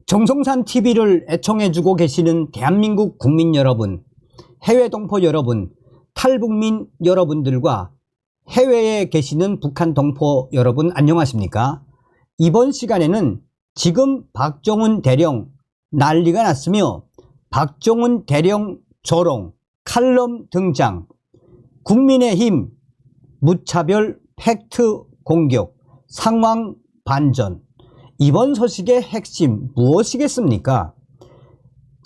정성산 TV를 애청해주고 계시는 대한민국 국민 여러분, 해외 동포 여러분, 탈북민 여러분들과 해외에 계시는 북한 동포 여러분 안녕하십니까? 이번 시간에는 지금 박정훈 대령 난리가 났으며 박정훈 대령 조롱, 칼럼 등장, 국민의힘 무차별 팩트 공격, 상황 반전. 이번 소식의 핵심 무엇이겠습니까?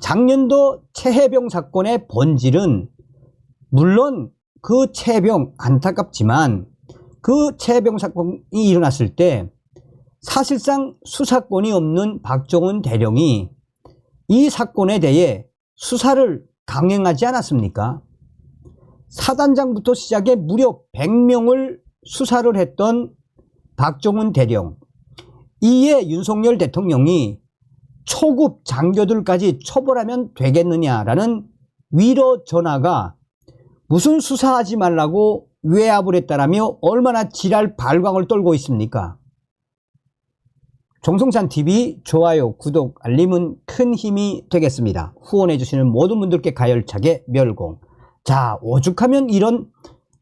작년도 최혜병 사건의 본질은 물론 그 최혜병 안타깝지만 그 최혜병 사건이 일어났을 때 사실상 수사권이 없는 박정훈 대령이 이 사건에 대해 수사를 강행하지 않았습니까? 사단장부터 시작해 무려 100명을 수사를 했던 박정훈 대령, 이에 윤석열 대통령이 초급 장교들까지 처벌하면 되겠느냐라는 위로 전화가 무슨 수사하지 말라고 외압을 했다라며 얼마나 지랄 발광을 떨고 있습니까? 정성산TV 좋아요, 구독, 알림은 큰 힘이 되겠습니다. 후원해주시는 모든 분들께 가열차게 멸공. 자, 오죽하면 이런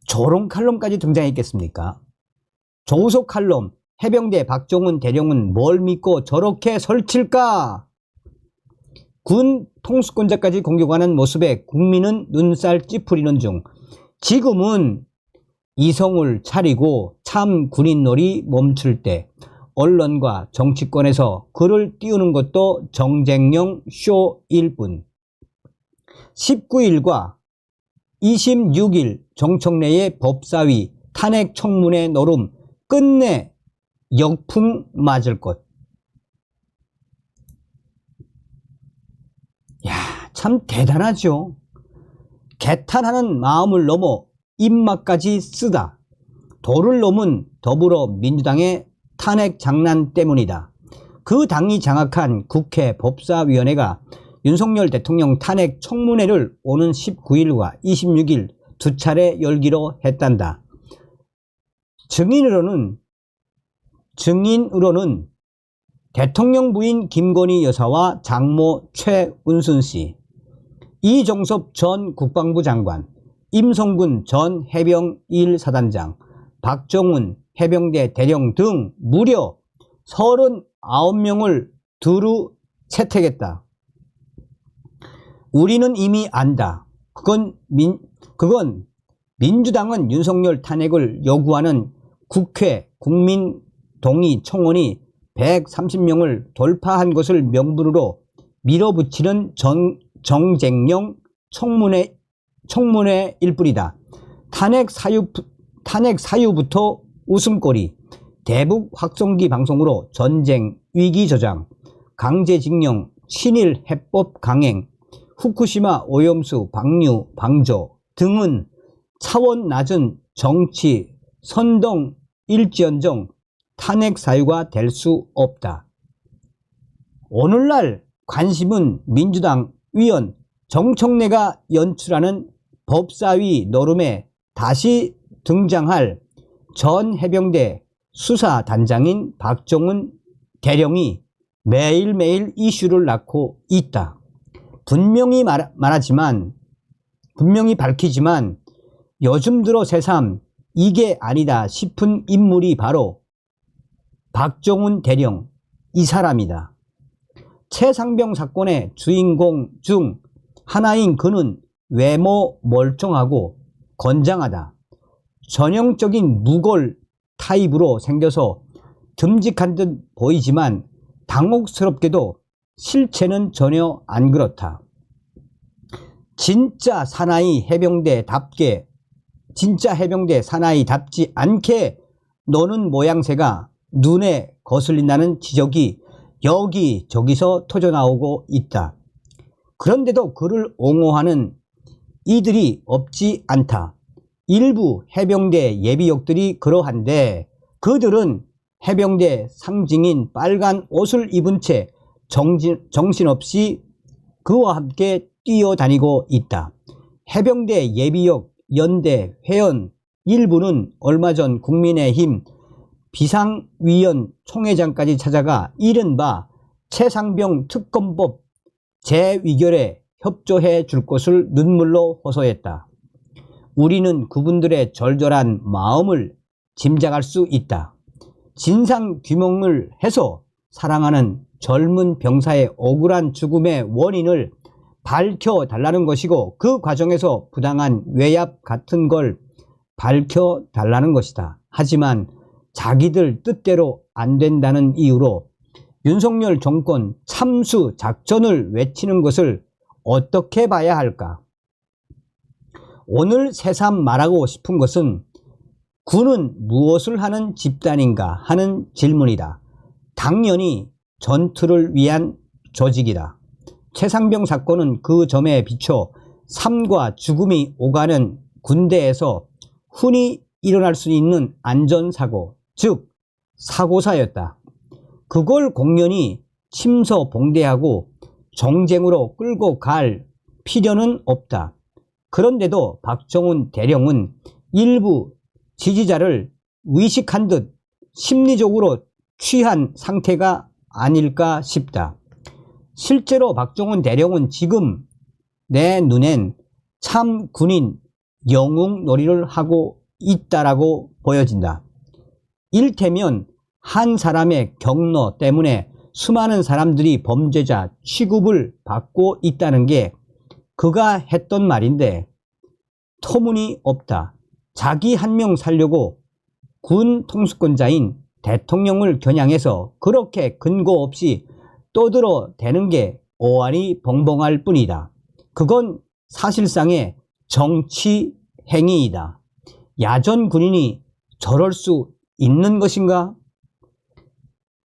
조롱 칼럼까지 등장했겠습니까? 조우석 칼럼, 해병대 박정훈 대령은 뭘 믿고 저렇게 설칠까? 군 통수권자까지 공격하는 모습에 국민은 눈살 찌푸리는 중, 지금은 이성을 차리고 참 군인놀이 멈출 때 언론과 정치권에서 글을 띄우는 것도 정쟁용 쇼일 뿐. 19일과 26일 정청래의 법사위 탄핵 청문회 노름 끝내 역풍 맞을 것. 야, 참 대단하죠. 개탄하는 마음을 넘어 입맛까지 쓰다. 도를 넘은 더불어민주당의 탄핵 장난 때문이다. 그 당이 장악한 국회 법사위원회가 윤석열 대통령 탄핵 청문회를 오는 19일과 26일 두 차례 열기로 했단다. 증인으로는 대통령 부인 김건희 여사와 장모 최은순 씨, 이종섭 전 국방부 장관, 임성군 전 해병 1사단장, 박정훈 해병대 대령 등 무려 39명을 두루 채택했다. 우리는 이미 안다. 그건 민주당은 윤석열 탄핵을 요구하는 국회 국민동의 청원이 130명을 돌파한 것을 명분으로 밀어붙이는 정쟁용 청문회일 뿐이다. 탄핵 사유부터 웃음거리, 대북 확성기 방송으로 전쟁 위기 조장, 강제징용, 친일 해법 강행, 후쿠시마 오염수 방류 방조 등은 차원 낮은 정치 선동일지언정 탄핵 사유가 될 수 없다. 오늘날 관심은 민주당 위원 정청래가 연출하는 법사위 노름에 다시 등장할 전 해병대 수사단장인 박정훈 대령이 매일매일 이슈를 낳고 있다. 분명히 밝히지만 요즘 들어 새삼 이게 아니다 싶은 인물이 바로 박정훈 대령, 이 사람이다. 최상병 사건의 주인공 중 하나인 그는 외모 멀쩡하고 건장하다. 전형적인 무골 타입으로 생겨서 듬직한 듯 보이지만 당혹스럽게도 실체는 전혀 안 그렇다. 진짜 해병대 사나이답지 않게 노는 모양새가 눈에 거슬린다는 지적이 여기저기서 터져나오고 있다. 그런데도 그를 옹호하는 이들이 없지 않다. 일부 해병대 예비역들이 그러한데 그들은 해병대 상징인 빨간 옷을 입은 채 정신없이 그와 함께 뛰어다니고 있다. 해병대 예비역 연대 회원 일부는 얼마 전 국민의힘 비상위원 총회장까지 찾아가 이른바 최상병 특검법 재위결에 협조해 줄 것을 눈물로 호소했다. 우리는 그분들의 절절한 마음을 짐작할 수 있다. 진상규명을 해서 사랑하는 젊은 병사의 억울한 죽음의 원인을 밝혀달라는 것이고, 그 과정에서 부당한 외압 같은 걸 밝혀달라는 것이다. 하지만 자기들 뜻대로 안 된다는 이유로 윤석열 정권 참수 작전을 외치는 것을 어떻게 봐야 할까? 오늘 새삼 말하고 싶은 것은 군은 무엇을 하는 집단인가 하는 질문이다. 당연히 전투를 위한 조직이다. 최상병 사건은 그 점에 비춰 삶과 죽음이 오가는 군대에서 흔히 일어날 수 있는 안전사고, 즉 사고사였다. 그걸 공연히 침소봉대하고 정쟁으로 끌고 갈 필요는 없다. 그런데도 박정훈 대령은 일부 지지자를 의식한 듯 심리적으로 취한 상태가 아닐까 싶다. 실제로 박정훈 대령은 지금 내 눈엔 참 군인 영웅놀이를 하고 있다라고 보여진다. 일테면 한 사람의 경로 때문에 수많은 사람들이 범죄자 취급을 받고 있다는 게 그가 했던 말인데 터무니없다. 자기 한 명 살려고 군 통수권자인 대통령을 겨냥해서 그렇게 근거 없이 떠들어대는 게 오한이 벙벙할 뿐이다. 그건 사실상의 정치 행위이다. 야전 군인이 저럴 수 있는 것인가?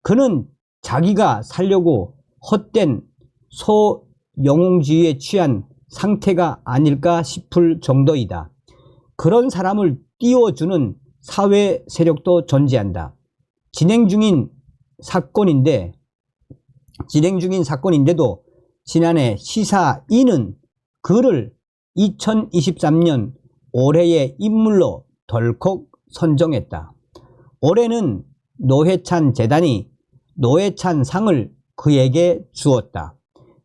그는 자기가 살려고 헛된 소영웅주의에 취한 상태가 아닐까 싶을 정도이다. 그런 사람을 띄워주는 사회 세력도 존재한다. 진행 중인 사건인데도 지난해 시사인은 그를 2023년 올해의 인물로 덜컥 선정했다. 올해는 노회찬 재단이 노회찬 상을 그에게 주었다.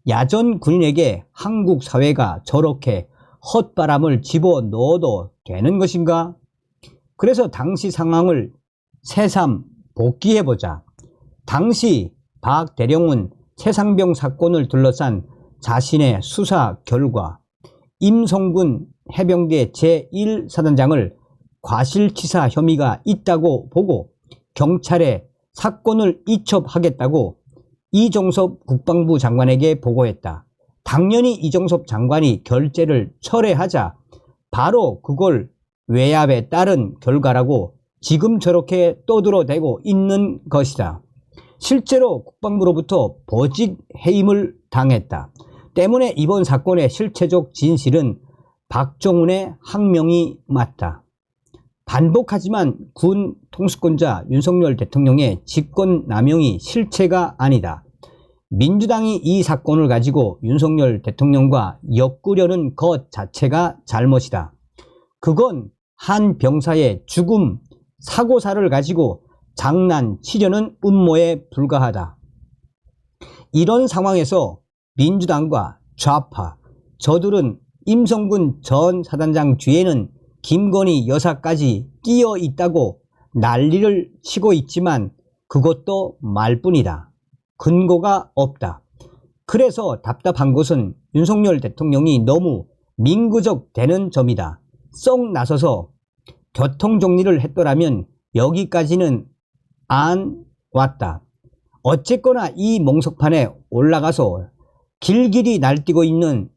야전 군인에게 한국 사회가 저렇게 헛바람을 집어넣어도 되는 것인가? 그래서 당시 상황을 새삼 복기해보자. 당시 박 대령은 최상병 사건을 둘러싼 자신의 수사 결과 임성군 해병대 제1사단장을 과실치사 혐의가 있다고 보고 경찰에 사건을 이첩하겠다고 이종섭 국방부 장관에게 보고했다. 당연히 이종섭 장관이 결재를 철회하자 바로 그걸 외압에 따른 결과라고 지금 저렇게 떠들어대고 있는 것이다. 실제로 국방부로부터 보직 해임을 당했다. 때문에 이번 사건의 실체적 진실은 박정훈의 항명이 맞다. 반복하지만 군 통수권자 윤석열 대통령의 직권남용이 실체가 아니다. 민주당이 이 사건을 가지고 윤석열 대통령과 엮으려는 것 자체가 잘못이다. 그건 한 병사의 죽음, 사고사를 가지고 장난치려는 음모에 불과하다. 이런 상황에서 민주당과 좌파, 저들은 임성군 전 사단장 뒤에는 김건희 여사까지 끼어 있다고 난리를 치고 있지만 그것도 말뿐이다. 근거가 없다. 그래서 답답한 것은 윤석열 대통령이 너무 민구적 되는 점이다. 썩 나서서 교통정리를 했더라면 여기까지는 안 왔다. 어쨌거나 이 몽석판에 올라가서 길길이 날뛰고 있는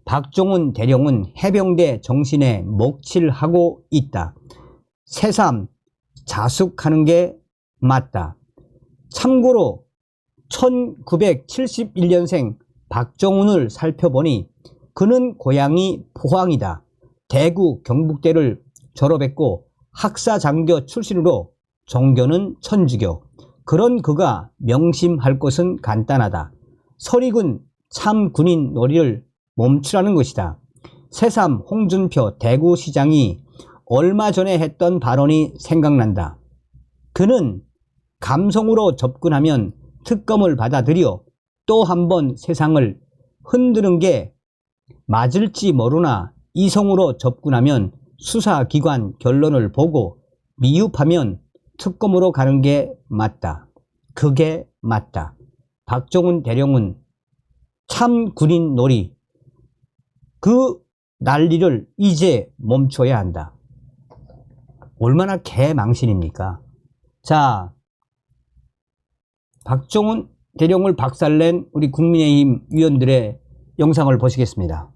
박정훈 대령은 해병대 정신에 먹칠하고 있다. 새삼 자숙하는 게 맞다. 참고로 1971년생 박정훈을 살펴보니 그는 고향이 포항이다. 대구 경북대를 졸업했고 학사장교 출신으로 종교는 천주교. 그런 그가 명심할 것은 간단하다. 설익은 참 군인 놀이를 멈추라는 것이다. 새삼 홍준표 대구시장이 얼마 전에 했던 발언이 생각난다. 그는 감성으로 접근하면 특검을 받아들여 또 한 번 세상을 흔드는 게 맞을지 모르나 이성으로 접근하면 수사기관 결론을 보고 미흡하면 특검으로 가는 게 맞다. 그게 맞다. 박정훈 대령은 참 군인 놀이, 그 난리를 이제 멈춰야 한다. 얼마나 개망신입니까? 자, 박정훈 대령을 박살낸 우리 국민의힘 위원들의 영상을 보시겠습니다.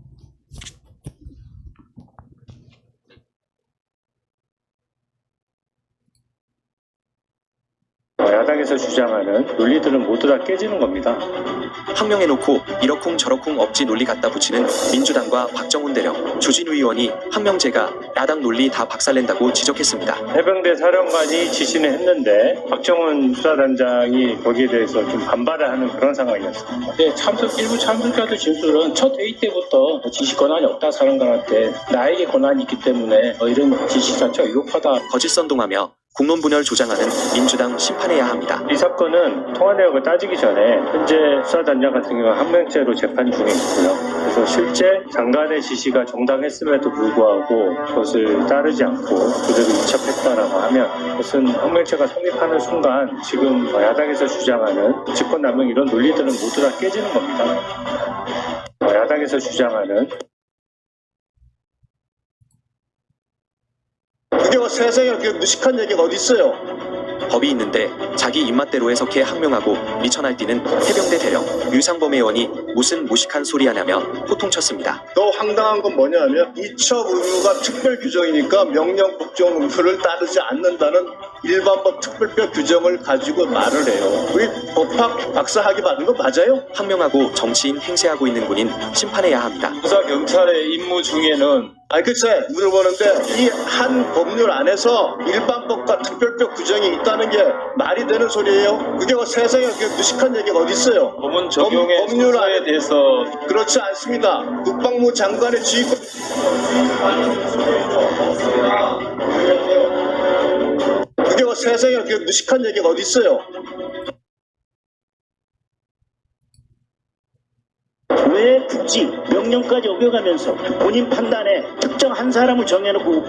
야당에서 주장하는 논리들은 모두 다 깨지는 겁니다. 항명해놓고 이러쿵 저러쿵 억지 논리 갖다 붙이는 민주당과 박정훈 대령, 주진우 의원이 항명제가 야당 논리 다 박살낸다고 지적했습니다. 해병대 사령관이 지시는 했는데 박정훈 수사단장이 거기에 대해서 좀 반발을 하는 그런 상황이었습니다. 네, 일부 참석자들 진술은 첫 회의 때부터 지시 권한이 없다 사령관한테 나에게 권한이 있기 때문에 이런 지시 자체가 위법하다. 거짓 선동하며 국론분열 조장하는 민주당 심판해야 합니다. 이 사건은 통화 내역을 따지기 전에 현재 수사단장 같은 경우는 항명죄로 재판 중에 있고요. 그래서 실제 장관의 지시가 정당했음에도 불구하고 그것을 따르지 않고 그대로 이첩했다라고 하면 그것은 항명죄가 성립하는 순간 지금 야당에서 주장하는 직권남용 이런 논리들은 모두 다 깨지는 겁니다. 야당에서 주장하는 그게 세상에 그렇게 무식한 얘기가 어디 있어요? 법이 있는데 자기 입맛대로 해석해 항명하고 미천할 뛰는 해병대 대령 유상범 의원이 무슨 무식한 소리 하냐며 호통쳤습니다. 더 황당한 건 뭐냐면 이첩 의무가 특별 규정이니까 명령 국정 의무를 따르지 않는다는 일반법 특별법 규정을 가지고 말을 해요. 우리 법학 박사학위 받은 거 맞아요? 항명하고 정치인 행세하고 있는 군인 심판해야 합니다. 수사 경찰의 임무 중에는 글쎄 물어보는데 이 한 법률 안에서 일반법과 특별법 규정이 있다는 게 말이 되는 소리예요? 그게 세상에 그렇게 무식한 얘기가 어디 있어요? 법문 적용의 법률 순서에 대해서 그렇지 않습니다. 국방부 장관의 지휘권 그게 세상에 그렇게 무식한 얘기가 어디 있어요? 왜 굳이 명령까지 어겨가면서 본인 판단에 특정 한 사람을 정해놓고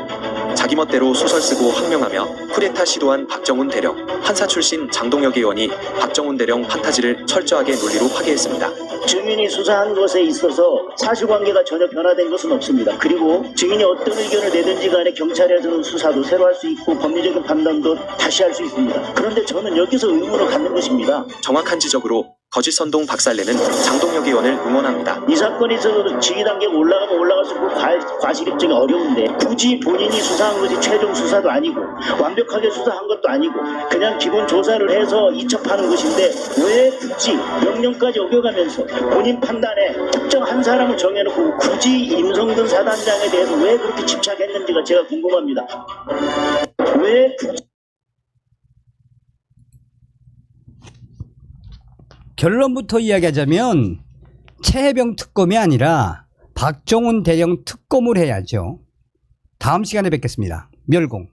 자기 멋대로 소설 쓰고 항명하며 쿠데타 시도한 박정훈 대령, 판사 출신 장동혁 의원이 박정훈 대령 판타지를 철저하게 논리로 파괴했습니다. 증인이 수사한 것에 있어서 사실관계가 전혀 변화된 것은 없습니다. 그리고 증인이 어떤 의견을 내든지 간에 경찰에서는 수사도 새로 할 수 있고 법리적인 판단도 다시 할 수 있습니다. 그런데 저는 여기서 의문을 갖는 것입니다. 정확한 지적으로 거짓 선동 박살내는 장동혁 의원을 응원합니다. 이 사건이 있어서 지휘 단계가 올라가면 올라갈수록 과실 입증이 어려운데 굳이 본인이 수사한 것이 최종 수사도 아니고 완벽하게 수사한 것도 아니고 그냥 기본 조사를 해서 이첩하는 것인데 왜 굳이 명령까지 어겨가면서 본인 판단에 특정 한 사람을 정해놓고 굳이 임성근 사단장에 대해서 왜 그렇게 집착했는지가 제가 궁금합니다. 왜 굳이 결론부터 이야기하자면 최혜병 특검이 아니라 박정훈 대령 특검을 해야죠. 다음 시간에 뵙겠습니다. 멸공.